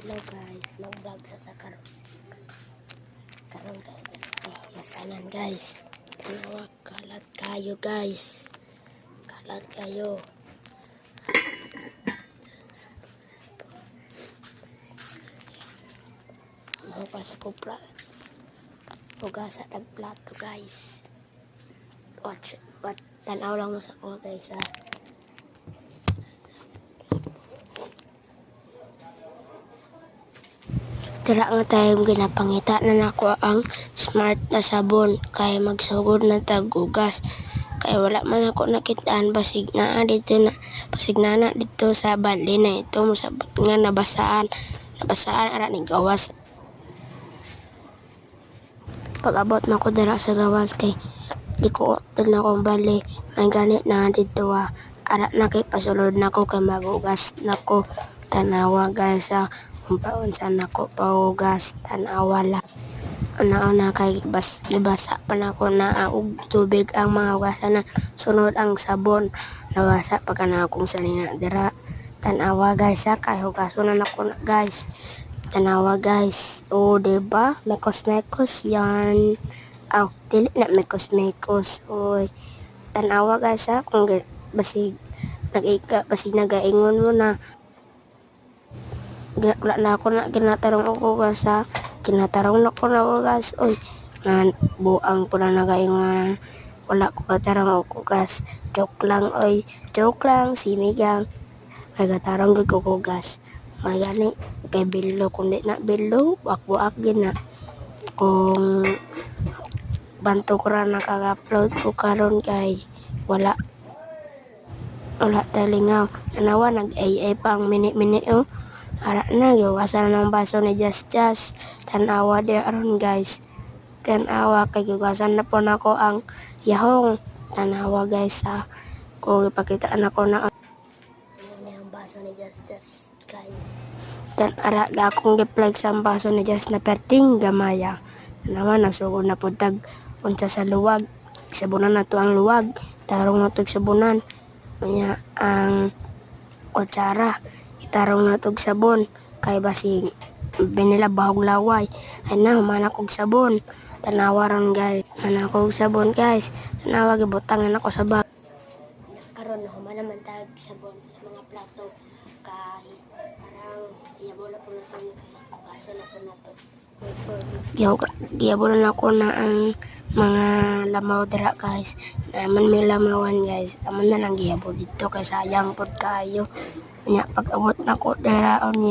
Hello guys, mag-vlog sa karon. Karon kayo masanan guys. Tinawag kalat kayo guys. Kalat kayo. Mau pa sa kupla. Hugas sa tagplato guys. Watch, tanaw lang mo sa ko guys ha. Tira nga tayong ginapangita na nako ang smart na sabon kaya magsugod na tagugas. Kaya wala man ako nakitaan basig na dito sa bali na ito musabot nga nabasaan ara ni gawas. Pag-abot na ko dira sa gawas kay di ko util na kong bali may ganit na dito ara na kay pasulod na ko kay magugas na ko. Tanawa guys kung paunsa na ko paugas tanawa lang. Una kay libasa pa na ko na og tubig ang mga hugasan na sunod ang sabon nabasa pa kana akong sanina dira. Tanawa guys kay hugason na ko na guys. Tanawa guys, diba mekos yan. Dili na mekos oy. Tanawa guys kung basig nagaingon mo na wala na ako na ginatarong ako guys ginatarong na ko na guys oy nga buang po na nagaingon wala ko katarong ako guys joke lang sinigang kay gatarong gud ko guys may gani kay billo kung di na billo buak gina kung banto ko ra nakaka-upload ko karon kay wala talingaw tanawa nag-ay pa ang mini ara na giwasan ng baso ni Just tanawa di aron guys tanawa kay giwasan na po nako ang yahong tanawa guys kung ipakita na ko na ang baso ni Just guys ara na akong gi-plug sa baso ni Just na perting gamaya tanawa nasugod na pud tag unsa sa luwag sabunan na to ang luwag tarong na to sabunan nya ang kutsara itarong na tog sabon kay basig binilabahog laway ay na humana kog sabon tanawa ron guys humana kog sabon guys tanawa gibutang na ko sa bag karon humana man tag sabon sa mga plato kay parang iyabol na po na kay kaso na po na to giyabol na ko na ang mga lamaw dira guys naman may lamawan guys amon na lang giyabol dito kay sayang pod kayo nya pag abot na ko dira